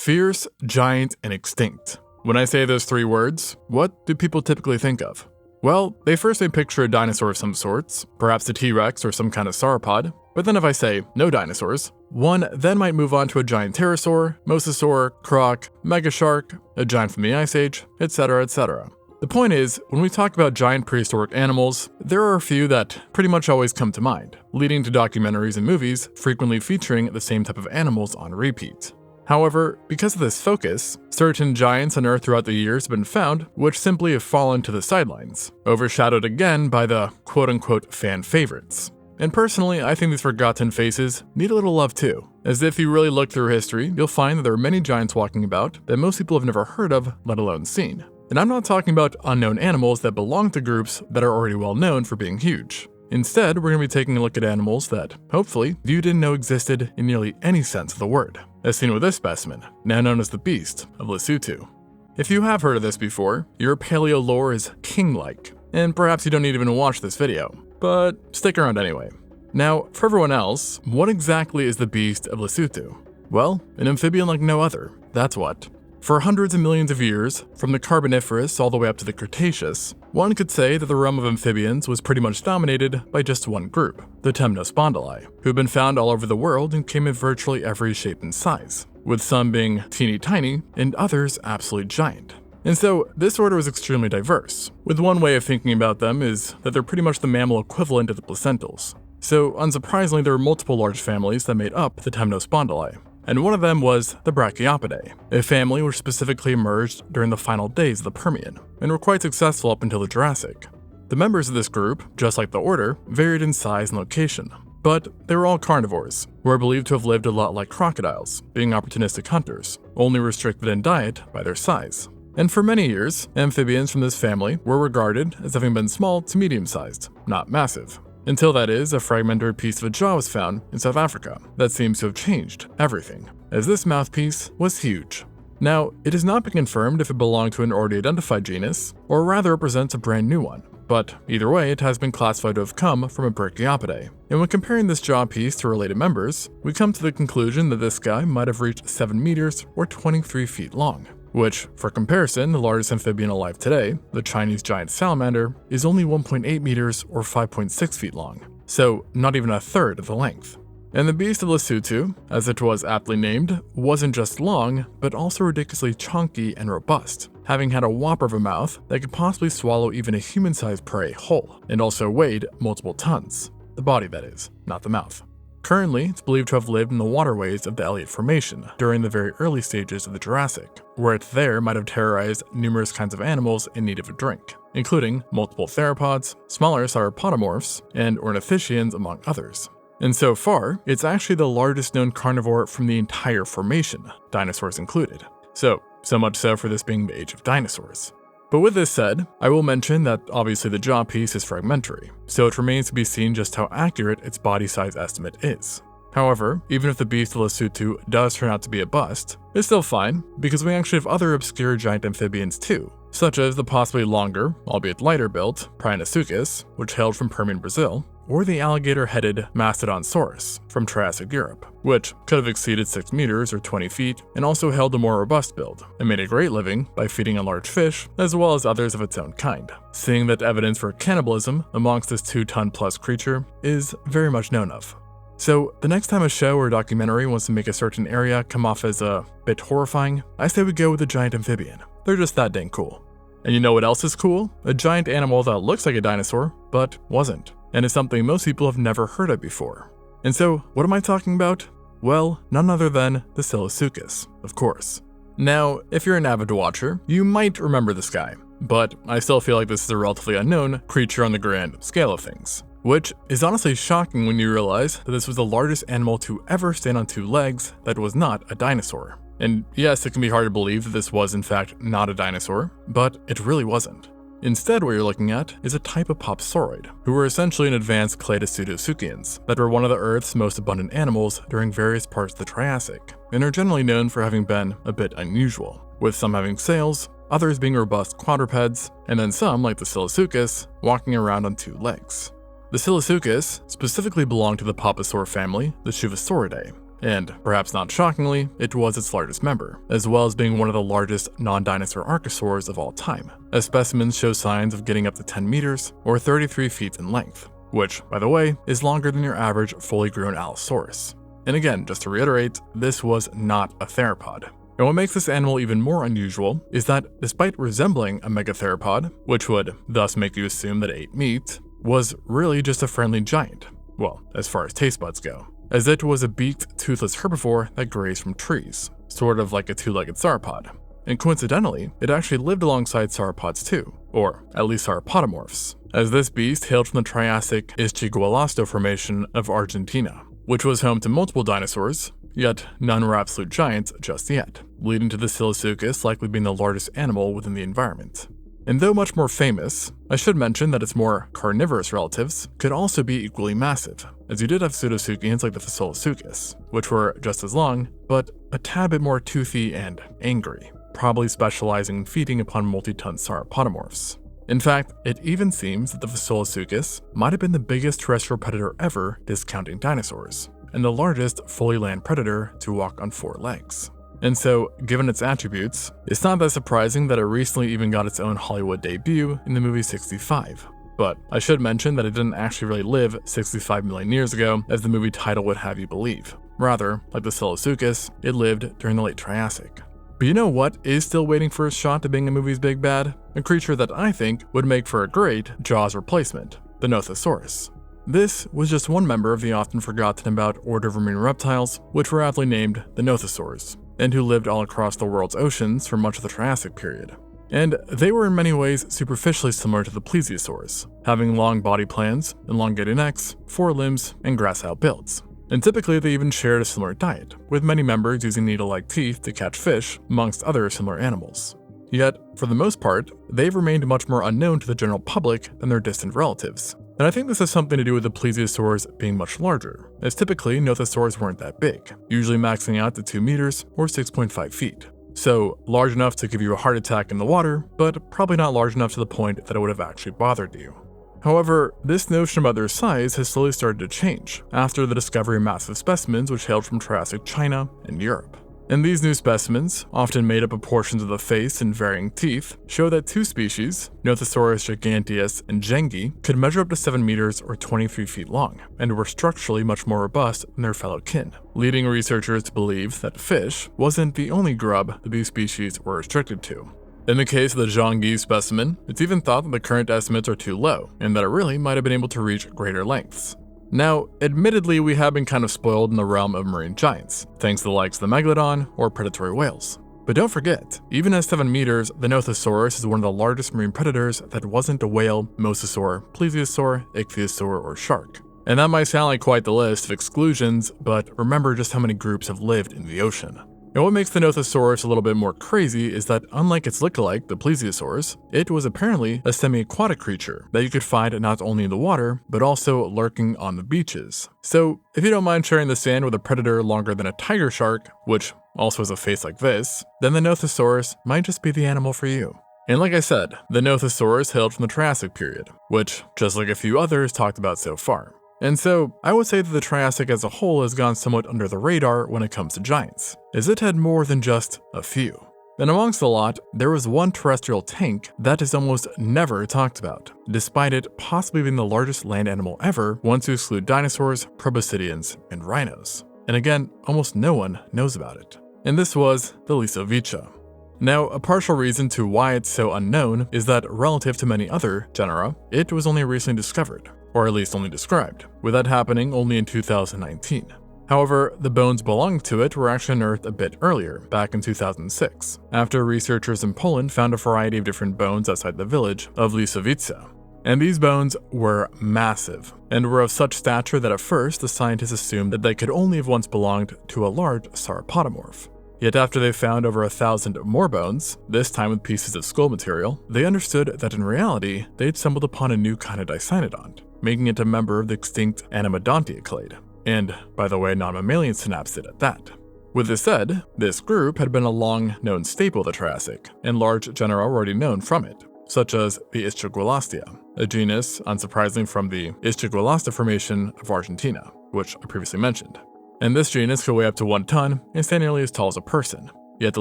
Fierce, giant, and extinct. When I say those three words, what do people typically think of? Well, they first may picture a dinosaur of some sorts, perhaps a T-Rex or some kind of sauropod, but then if I say no dinosaurs, one then might move on to a giant pterosaur, mosasaur, croc, megashark, a giant from the Ice Age, etc., etc. The point is, when we talk about giant prehistoric animals, there are a few that pretty much always come to mind, leading to documentaries and movies frequently featuring the same type of animals on repeat. However, because of this focus, certain giants on Earth throughout the years have been found which simply have fallen to the sidelines, overshadowed again by the quote-unquote fan favorites. And personally, I think these forgotten faces need a little love too, as if you really look through history, you'll find that there are many giants walking about that most people have never heard of, let alone seen. And I'm not talking about unknown animals that belong to groups that are already well known for being huge. Instead, we're going to be taking a look at animals that, hopefully, you didn't know existed in nearly any sense of the word, as seen with this specimen, now known as the Beast of Lesotho. If you have heard of this before, your paleo lore is king-like, and perhaps you don't need to even watch this video, but stick around anyway. Now, for everyone else, what exactly is the Beast of Lesotho? Well, an amphibian like no other, that's what. For hundreds of millions of years, from the Carboniferous all the way up to the Cretaceous, one could say that the realm of amphibians was pretty much dominated by just one group, the Temnospondyli, who have been found all over the world and came in virtually every shape and size, with some being teeny tiny and others absolutely giant. And so, this order is extremely diverse, with one way of thinking about them is that they're pretty much the mammal equivalent of the placentals. So, unsurprisingly, there are multiple large families that made up the Temnospondyli. And one of them was the Brachiopidae, a family which specifically emerged during the final days of the Permian, and were quite successful up until the Jurassic. The members of this group, just like the order, varied in size and location, but they were all carnivores, who are believed to have lived a lot like crocodiles, being opportunistic hunters, only restricted in diet by their size. And for many years, amphibians from this family were regarded as having been small to medium-sized, not massive. Until that is, a fragmented piece of a jaw was found in South Africa that seems to have changed everything, as this mouthpiece was huge. Now, it has not been confirmed if it belonged to an already identified genus, or rather represents a brand new one, but either way, it has been classified to have come from a Brachiopidae. And when comparing this jaw piece to related members, we come to the conclusion that this guy might have reached 7 meters or 23 feet long. Which, for comparison, the largest amphibian alive today, the Chinese giant salamander, is only 1.8 meters or 5.6 feet long, so not even a third of the length. And the Beast of Lesotho, as it was aptly named, wasn't just long, but also ridiculously chunky and robust, having had a whopper of a mouth that could possibly swallow even a human-sized prey whole, and also weighed multiple tons. The body, that is, not the mouth. Currently, it's believed to have lived in the waterways of the Elliott Formation during the very early stages of the Jurassic, where it there might have terrorized numerous kinds of animals in need of a drink, including multiple theropods, smaller sauropodomorphs, and ornithischians among others. And so far, it's actually the largest known carnivore from the entire formation, dinosaurs included. So much so for this being the age of dinosaurs. But with this said, I will mention that obviously the jaw piece is fragmentary, so it remains to be seen just how accurate its body size estimate is. However, even if the Beast of Lesotho does turn out to be a bust, it's still fine, because we actually have other obscure giant amphibians too, such as the possibly longer, albeit lighter built, Prionosuchus, which hailed from Permian Brazil, or the alligator-headed Mastodonsaurus from Triassic Europe, which could have exceeded 6 meters or 20 feet and also held a more robust build, and made a great living by feeding on large fish as well as others of its own kind, seeing that evidence for cannibalism amongst this 2-ton-plus creature is very much known of. So, the next time a show or documentary wants to make a certain area come off as a bit horrifying, I say we go with a giant amphibian. They're just that dang cool. And you know what else is cool? A giant animal that looks like a dinosaur, but wasn't, and is something most people have never heard of before. And so, what am I talking about? Well, none other than the Silosuchus, of course. Now, if you're an avid watcher, you might remember this guy, but I still feel like this is a relatively unknown creature on the grand scale of things. Which is honestly shocking when you realize that this was the largest animal to ever stand on 2 legs that was not a dinosaur. And yes, it can be hard to believe that this was in fact not a dinosaur, but it really wasn't. Instead, what you're looking at is a type of popsaurid, who were essentially an advanced clade of pseudopsuchians that were one of the Earth's most abundant animals during various parts of the Triassic, and are generally known for having been a bit unusual, with some having sails, others being robust quadrupeds, and then some, like the Silosuchus, walking around on 2 legs. The Silosuchus specifically belonged to the Papasaur family, the Shuvasauridae, And perhaps not shockingly, it was its largest member, as well as being one of the largest non-dinosaur archosaurs of all time, as specimens show signs of getting up to 10 meters or 33 feet in length, which, by the way, is longer than your average fully grown Allosaurus. And again, just to reiterate, this was not a theropod. And what makes this animal even more unusual is that despite resembling a megatheropod, which would thus make you assume that it ate meat, was really just a friendly giant, well, as far as taste buds go, as it was a beaked, toothless herbivore that grazed from trees, sort of like a two-legged sauropod. And coincidentally, it actually lived alongside sauropods too, or at least sauropodomorphs, as this beast hailed from the Triassic Ischigualasto Formation of Argentina, which was home to multiple dinosaurs, yet none were absolute giants just yet, leading to the Silosuchus likely being the largest animal within the environment. And though much more famous, I should mention that its more carnivorous relatives could also be equally massive, as you did have pseudosuchians like the Fasolasuchus, which were just as long, but a tad bit more toothy and angry, probably specializing in feeding upon multi-ton sauropodomorphs. In fact, it even seems that the Fasolasuchus might have been the biggest terrestrial predator ever, discounting dinosaurs, and the largest fully land predator to walk on 4 legs. And so, given its attributes, it's not that surprising that it recently even got its own Hollywood debut in the movie 65. But I should mention that it didn't actually really live 65 million years ago, as the movie title would have you believe. Rather, like the Silosuchus, it lived during the late Triassic. But you know what is still waiting for a shot at being a movie's big bad? A creature that I think would make for a great Jaws replacement, the Nothosaurus. This was just one member of the often forgotten about order of marine reptiles, which were aptly named the Nothosaurs, and who lived all across the world's oceans for much of the Triassic period. And they were in many ways superficially similar to the plesiosaurs, having long body plans, elongated necks, 4 limbs, and gracile builds. And typically they even shared a similar diet, with many members using needle-like teeth to catch fish, amongst other similar animals. Yet, for the most part, they've remained much more unknown to the general public than their distant relatives. And I think this has something to do with the plesiosaurs being much larger, as typically nothosaurs weren't that big, usually maxing out to 2 meters or 6.5 feet. So, large enough to give you a heart attack in the water, but probably not large enough to the point that it would have actually bothered you. However, this notion about their size has slowly started to change after the discovery of massive specimens which hailed from Triassic China and Europe. And these new specimens, often made up of portions of the face and varying teeth, show that 2 species, Nothosaurus giganteus and Gengi, could measure up to 7 meters or 23 feet long, and were structurally much more robust than their fellow kin, leading researchers to believe that fish wasn't the only grub that these species were restricted to. In the case of the Gengi specimen, it's even thought that the current estimates are too low, and that it really might have been able to reach greater lengths. Now, admittedly, we have been kind of spoiled in the realm of marine giants, thanks to the likes of the megalodon or predatory whales. But don't forget, even at 7 meters, the Nothosaurus is one of the largest marine predators that wasn't a whale, mosasaur, plesiosaur, ichthyosaur, or shark. And that might sound like quite the list of exclusions, but remember just how many groups have lived in the ocean. And what makes the Nothosaurus a little bit more crazy is that unlike its lookalike, the plesiosaurs, it was apparently a semi-aquatic creature that you could find not only in the water, but also lurking on the beaches. So if you don't mind sharing the sand with a predator longer than a tiger shark, which also has a face like this, then the Nothosaurus might just be the animal for you. And like I said, the Nothosaurus hailed from the Triassic period, which, just like a few others talked about so far. And so, I would say that the Triassic as a whole has gone somewhat under the radar when it comes to giants, as it had more than just a few. And amongst the lot, there was one terrestrial tank that is almost never talked about, despite it possibly being the largest land animal ever once you exclude dinosaurs, proboscideans, and rhinos. And again, almost no one knows about it. And this was the Lisovica. Now, a partial reason to why it's so unknown is that relative to many other genera, it was only recently discovered, or at least only described, with that happening only in 2019. However, the bones belonging to it were actually unearthed a bit earlier, back in 2006, after researchers in Poland found a variety of different bones outside the village of Lisovica. And these bones were massive, and were of such stature that at first the scientists assumed that they could only have once belonged to a large sauropodomorph. Yet after they found over 1,000 more bones, this time with pieces of skull material, they understood that in reality, they'd stumbled upon a new kind of dicynodont, making it a member of the extinct Animodontiaclade, and, by the way, non-mammalian synapsid at that. With this said, this group had been a long-known staple of the Triassic, and large genera were already known from it, such as the Ischigualastia, a genus, unsurprisingly from the Ischigualasta Formation of Argentina, which I previously mentioned. And this genus could weigh up to 1 ton and stand nearly as tall as a person. Yet the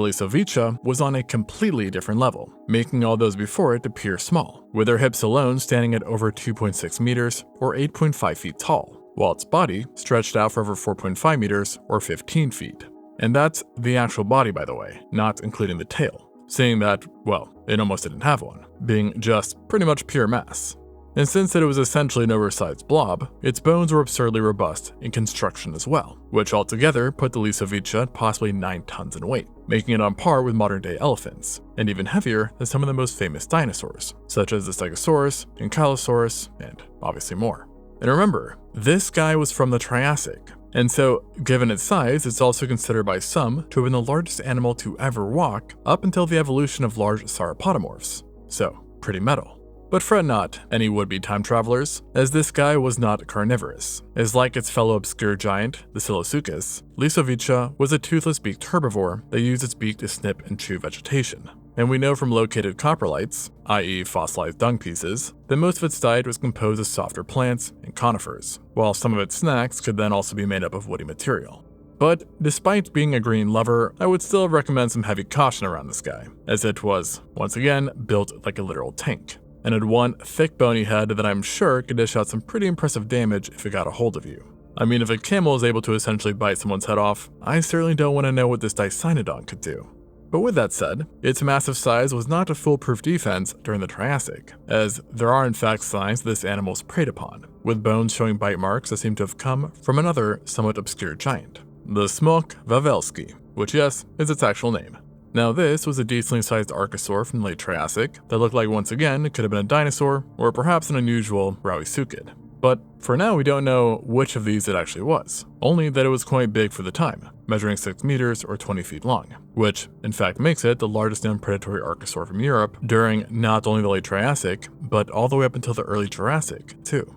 Lysovicha was on a completely different level, making all those before it appear small, with their hips alone standing at over 2.6 meters or 8.5 feet tall, while its body stretched out for over 4.5 meters or 15 feet. And that's the actual body, by the way, not including the tail, seeing that, well, it almost didn't have one, being just pretty much pure mass. And since it was essentially an oversized blob, its bones were absurdly robust in construction as well, which altogether put the Lysovicha at possibly 9 tons in weight, making it on par with modern-day elephants, and even heavier than some of the most famous dinosaurs, such as the Stegosaurus, Ankylosaurus, and obviously more. And remember, this guy was from the Triassic, and so, given its size, it's also considered by some to have been the largest animal to ever walk up until the evolution of large sauropodomorphs. So, pretty metal. But fret not, any would-be time travelers, as this guy was not carnivorous. As like its fellow obscure giant, the Silosuchus, Lysovicha was a toothless beaked herbivore that used its beak to snip and chew vegetation. And we know from located coprolites, i.e. fossilized dung pieces, that most of its diet was composed of softer plants and conifers, while some of its snacks could then also be made up of woody material. But despite being a green lover, I would still recommend some heavy caution around this guy, as it was, once again, built like a literal tank, and had one thick bony head that I'm sure could dish out some pretty impressive damage if it got a hold of you. I mean, if a camel is able to essentially bite someone's head off, I certainly don't want to know what this Dicynodon could do. But with that said, its massive size was not a foolproof defense during the Triassic, as there are in fact signs this animal was preyed upon, with bones showing bite marks that seem to have come from another somewhat obscure giant, the Smok wawelski, which yes, is its actual name. Now this was a decently sized archosaur from the late Triassic that looked like once again it could have been a dinosaur or perhaps an unusual Rauisuchid. But for now we don't know which of these it actually was, only that it was quite big for the time, measuring 6 meters or 20 feet long, which in fact makes it the largest known predatory archosaur from Europe during not only the late Triassic, but all the way up until the early Jurassic too.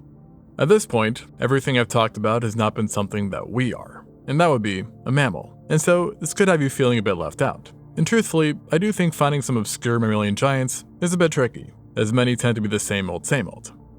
At this point, everything I've talked about has not been something that we are, and that would be a mammal, and so this could have you feeling a bit left out. And truthfully, I do think finding some obscure mammalian giants is a bit tricky, as many tend to be the same old.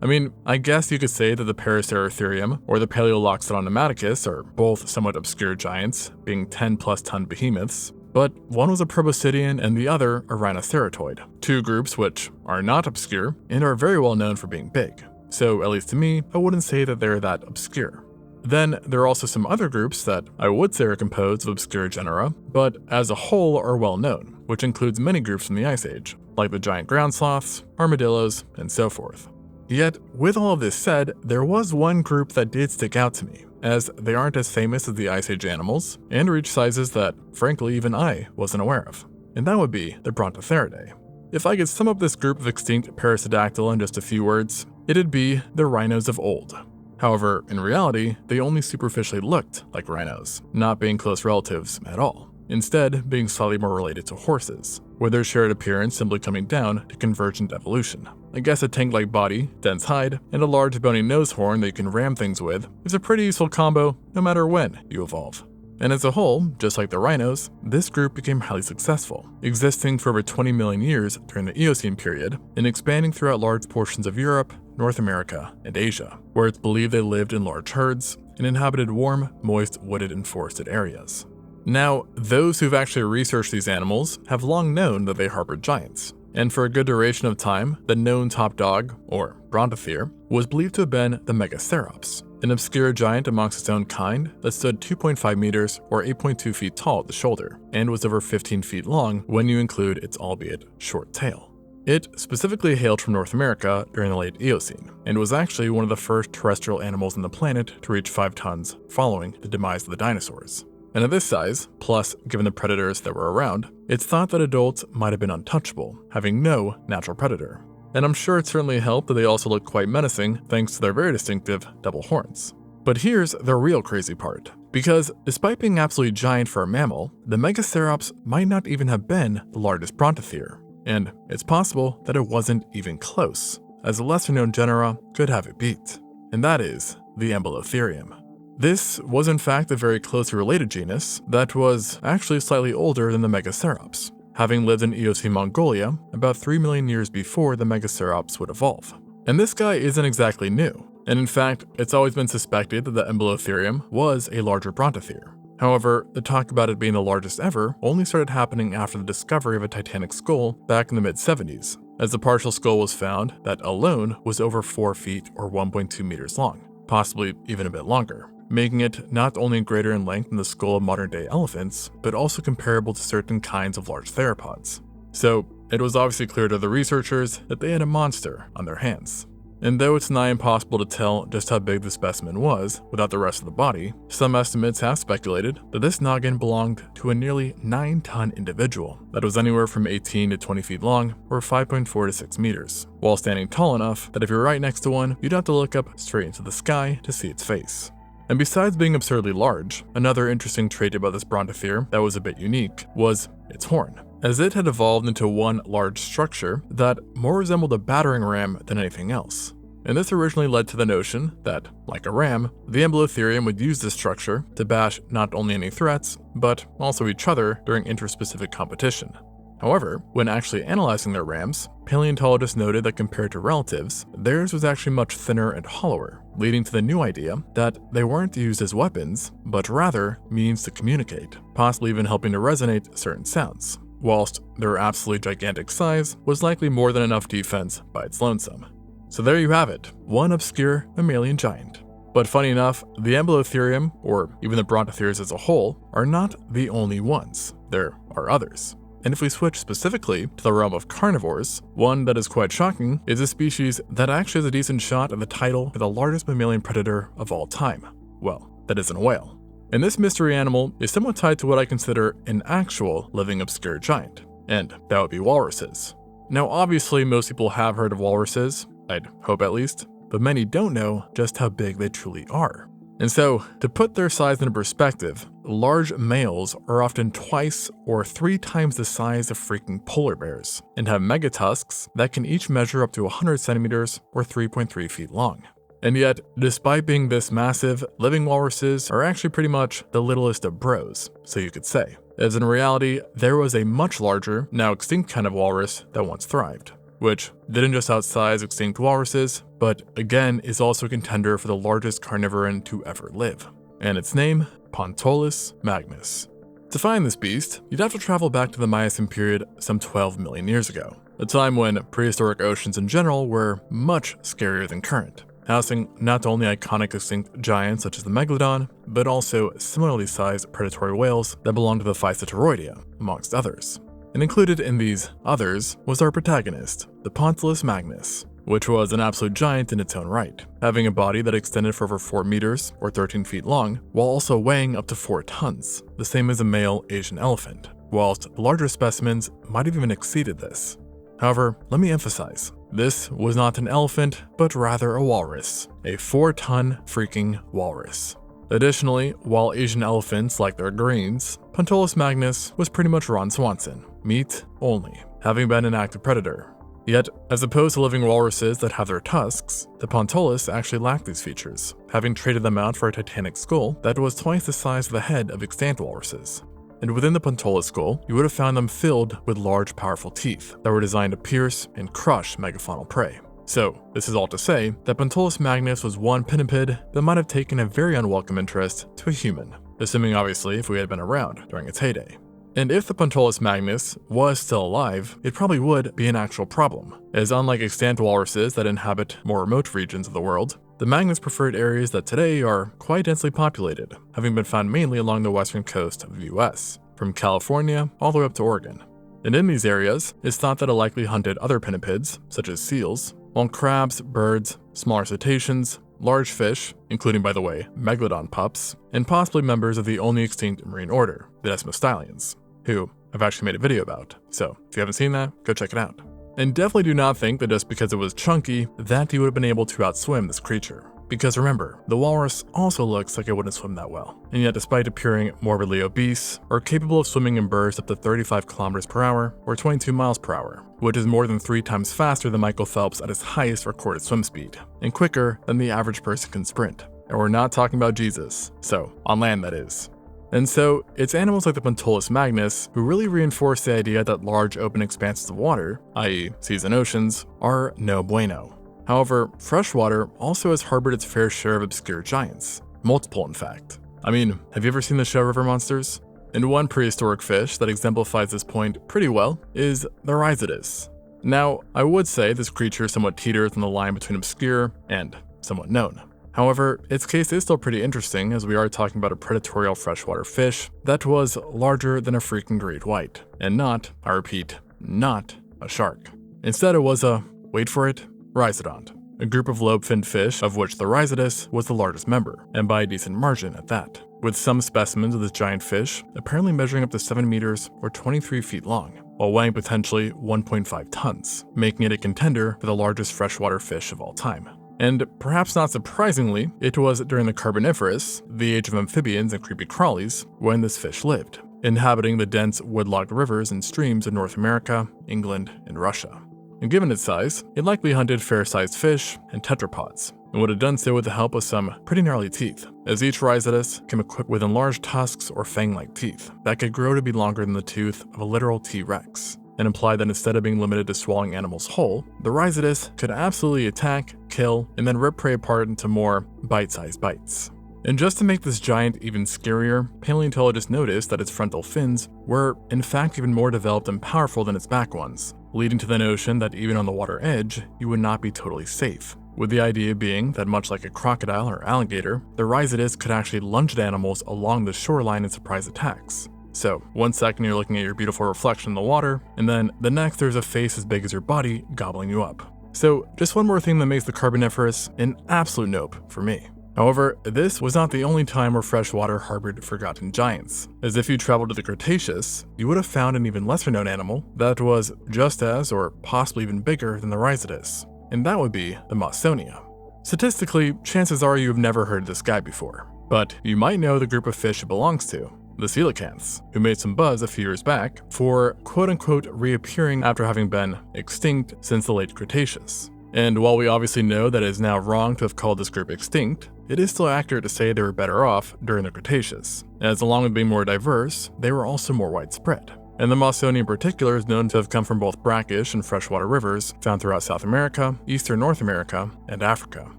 I mean, I guess you could say that the Paraceratherium or the Paleoloxodon pneumaticus are both somewhat obscure giants, being 10+ ton behemoths, but one was a proboscidean and the other a rhinoceratoid, two groups which are not obscure and are very well known for being big. So at least to me, I wouldn't say that they're that obscure. Then there are also some other groups that I would say are composed of obscure genera, but as a whole are well known, which includes many groups from the Ice Age, like the giant ground sloths, armadillos, and so forth. Yet, with all of this said, there was one group that did stick out to me, as they aren't as famous as the Ice Age animals, and reach sizes that, frankly, even I wasn't aware of, and that would be the Brontotheridae. If I could sum up this group of extinct Paracedactyl in just a few words, it'd be the rhinos of old. However, in reality, they only superficially looked like rhinos, not being close relatives at all, instead being slightly more related to horses, with their shared appearance simply coming down to convergent evolution. I guess a tank-like body, dense hide, and a large bony nose horn that you can ram things with is a pretty useful combo no matter when you evolve. And as a whole, just like the rhinos, this group became highly successful, existing for over 20 million years during the Eocene period and expanding throughout large portions of Europe, North America, and Asia, where it's believed they lived in large herds and inhabited warm, moist, wooded, and forested areas. Now, those who've actually researched these animals have long known that they harbored giants, and for a good duration of time, the known top dog, or Brontothere, was believed to have been the Megacerops, an obscure giant amongst its own kind that stood 2.5 meters or 8.2 feet tall at the shoulder, and was over 15 feet long when you include its albeit short tail. It specifically hailed from North America during the late Eocene, and was actually one of the first terrestrial animals on the planet to reach 5 tons following the demise of the dinosaurs. And at this size, plus given the predators that were around, it's thought that adults might have been untouchable, having no natural predator. And I'm sure it certainly helped that they also look quite menacing thanks to their very distinctive double horns. But here's the real crazy part, because despite being absolutely giant for a mammal, the Megacerops might not even have been the largest Brontothere. And it's possible that it wasn't even close, as a lesser known genera could have it beat, and that is the Ambulotherium. This was in fact a very closely related genus that was actually slightly older than the Megacerops, having lived in Eocene Mongolia about 3 million years before the Megacerops would evolve. And this guy isn't exactly new, And in fact, it's always been suspected that the Embolotherium was a larger brontothere. However, the talk about it being the largest ever only started happening after the discovery of a Titanic skull back in the mid-70s, as the partial skull was found that alone was over 4 feet or 1.2 meters long, possibly even a bit longer, making it not only greater in length than the skull of modern-day elephants, but also comparable to certain kinds of large theropods. So, it was obviously clear to the researchers that they had a monster on their hands. And though it's nigh impossible to tell just how big the specimen was without the rest of the body, some estimates have speculated that this noggin belonged to a nearly 9-ton individual that was anywhere from 18 to 20 feet long, or 5.4 to 6 meters, while standing tall enough that if you're right next to one, you'd have to look up straight into the sky to see its face. And besides being absurdly large, another interesting trait about this brontothere that was a bit unique was its horn, as it had evolved into one large structure that more resembled a battering ram than anything else. And this originally led to the notion that, like a ram, the Embolotherium would use this structure to bash not only any threats, but also each other during interspecific competition. However, when actually analyzing their rams, paleontologists noted that compared to relatives, theirs was actually much thinner and hollower, leading to the new idea that they weren't used as weapons, but rather means to communicate, possibly even helping to resonate certain sounds, whilst their absolutely gigantic size was likely more than enough defense by its lonesome. So there you have it, one obscure mammalian giant. But funny enough, the Embolotherium, or even the brontotheres as a whole, are not the only ones. There are others. And if we switch specifically to the realm of carnivores, one that is quite shocking is a species that actually has a decent shot at the title for the largest mammalian predator of all time. Well, that isn't a whale. And this mystery animal is somewhat tied to what I consider an actual living obscure giant, and that would be walruses. Now obviously most people have heard of walruses, I'd hope at least, but many don't know just how big they truly are. And so, to put their size into perspective, large males are often twice or 3 times the size of freaking polar bears, and have megatusks that can each measure up to 100 centimeters or 3.3 feet long. And yet, despite being this massive, living walruses are actually pretty much the littlest of bros, so you could say, as in reality, there was a much larger, now extinct kind of walrus that once thrived, which didn't just outsize extinct walruses, but again is also a contender for the largest carnivoran to ever live, and its name, Pontolis magnus. To find this beast, you'd have to travel back to the Miocene period some 12 million years ago, a time when prehistoric oceans in general were much scarier than current, housing not only iconic extinct giants such as the megalodon, but also similarly sized predatory whales that belonged to the Physeteroidea, amongst others. And included in these others was our protagonist, the Pontolis magnus, which was an absolute giant in its own right, having a body that extended for over 4 meters or 13 feet long, while also weighing up to 4 tons, the same as a male Asian elephant, whilst larger specimens might have even exceeded this. However, let me emphasize, this was not an elephant, but rather a walrus, a 4-ton freaking walrus. Additionally, while Asian elephants like their greens, Pontolis magnus was pretty much Ron Swanson, meat only, having been an active predator. Yet, as opposed to living walruses that have their tusks, the Pontolis actually lacked these features, having traded them out for a Titanic skull that was twice the size of the head of extant walruses. And within the Pontolis skull, you would have found them filled with large, powerful teeth that were designed to pierce and crush megafaunal prey. So, this is all to say that Pontolis magnus was one pinniped that might have taken a very unwelcome interest to a human, assuming obviously if we had been around during its heyday. And if the Pontolis magnus was still alive, it probably would be an actual problem, as unlike extant walruses that inhabit more remote regions of the world, the magnus preferred areas that today are quite densely populated, having been found mainly along the western coast of the US, from California all the way up to Oregon. And in these areas, it's thought that it likely hunted other pinnipeds, such as seals, while crabs, birds, smaller cetaceans, large fish, including by the way, megalodon pups, and possibly members of the only extinct marine order, the Desmostalians, who I've actually made a video about, so if you haven't seen that, go check it out. And definitely do not think that just because it was chunky, that you would have been able to outswim this creature. Because remember, the walrus also looks like it wouldn't swim that well, and yet despite appearing morbidly obese, are capable of swimming in bursts up to 35 kilometers per hour or 22 miles per hour, which is more than 3 times faster than Michael Phelps at his highest recorded swim speed, and quicker than the average person can sprint. And we're not talking about Jesus, so on land that is. And so, it's animals like the Pontolis magnus who really reinforce the idea that large open expanses of water, i.e. seas and oceans, are no bueno. However, freshwater also has harbored its fair share of obscure giants. Multiple, in fact. I mean, have you ever seen the show River Monsters? And one prehistoric fish that exemplifies this point pretty well is the rhizodus. Now, I would say this creature somewhat teeters on the line between obscure and somewhat known. However, its case is still pretty interesting, as we are talking about a predatory freshwater fish that was larger than a freaking great white, and not, I repeat, not a shark. Instead, it was a, wait for it, rhizodont, a group of lobe-finned fish of which the rhizodus was the largest member, and by a decent margin at that, with some specimens of this giant fish apparently measuring up to 7 meters or 23 feet long, while weighing potentially 1.5 tons, making it a contender for the largest freshwater fish of all time. And perhaps not surprisingly, it was during the Carboniferous, the age of amphibians and creepy crawlies, when this fish lived, inhabiting the dense woodlogged rivers and streams of North America, England, and Russia. And given its size, it likely hunted fair-sized fish and tetrapods, and would have done so with the help of some pretty gnarly teeth, as each rhizodus came equipped with enlarged tusks or fang-like teeth that could grow to be longer than the tooth of a literal T-Rex, and implied that instead of being limited to swallowing animals whole, the rhizodus could absolutely attack, kill, and then rip prey apart into more bite-sized bites. And just to make this giant even scarier, paleontologists noticed that its frontal fins were in fact even more developed and powerful than its back ones, leading to the notion that even on the water edge, you would not be totally safe. With the idea being that much like a crocodile or alligator, the rhizodus could actually lunge at animals along the shoreline in surprise attacks. So, one second you're looking at your beautiful reflection in the water, and then the next there's a face as big as your body gobbling you up. So, just one more thing that makes the Carboniferous an absolute nope for me. However, this was not the only time where freshwater harbored forgotten giants, as if you traveled to the Cretaceous, you would have found an even lesser known animal that was just as, or possibly even bigger than the rhizodus, and that would be the Mawsonia. Statistically, chances are you have never heard of this guy before, but you might know the group of fish it belongs to, the coelacanths, who made some buzz a few years back for quote-unquote reappearing after having been extinct since the late Cretaceous. And while we obviously know that it is now wrong to have called this group extinct, it is still accurate to say they were better off during the Cretaceous, as along with being more diverse, they were also more widespread. And the Mawsonia in particular is known to have come from both brackish and freshwater rivers found throughout South America, Eastern North America, and Africa,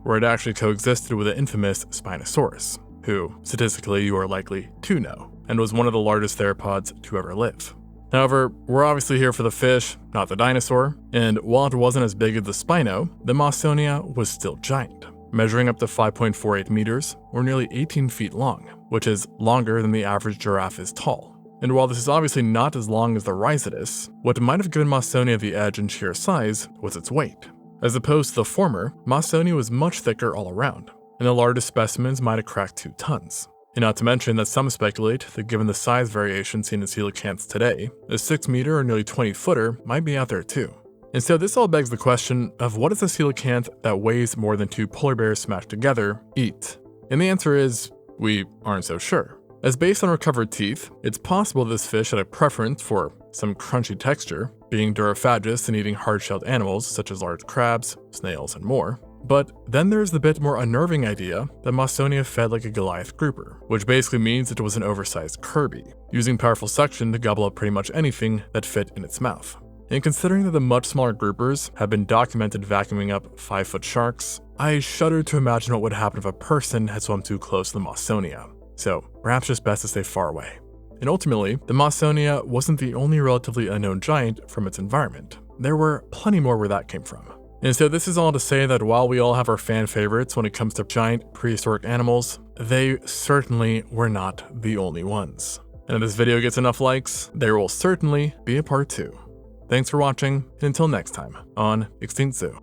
where it actually coexisted with the infamous Spinosaurus, who, statistically, you are likely to know, and was one of the largest theropods to ever live. However, we're obviously here for the fish, not the dinosaur, and while it wasn't as big as the Spino, the Mawsonia was still giant, measuring up to 5.48 meters, or nearly 18 feet long, which is longer than the average giraffe is tall. And while this is obviously not as long as the rhizodus, what might have given Mawsonia the edge in sheer size was its weight. As opposed to the former, Mawsonia was much thicker all around, and the largest specimens might have cracked 2 tons. And not to mention that some speculate that given the size variation seen in coelacanths today, a 6-meter or nearly 20-footer might be out there too. And so this all begs the question of what does a coelacanth that weighs more than 2 polar bears smashed together eat? And the answer is, we aren't so sure. As based on recovered teeth, it's possible this fish had a preference for some crunchy texture, being duraphagous and eating hard-shelled animals such as large crabs, snails, and more. But then there's the bit more unnerving idea that Mawsonia fed like a Goliath grouper, which basically means it was an oversized Kirby, using powerful suction to gobble up pretty much anything that fit in its mouth. And considering that the much smaller groupers have been documented vacuuming up 5-foot sharks, I shudder to imagine what would happen if a person had swum too close to the Mawsonia. So perhaps just best to stay far away. And ultimately, the Mawsonia wasn't the only relatively unknown giant from its environment. There were plenty more where that came from. And so this is all to say that while we all have our fan favorites when it comes to giant prehistoric animals, they certainly were not the only ones. And if this video gets enough likes, there will certainly be a part 2. Thanks for watching, and until next time on Extinct Zoo.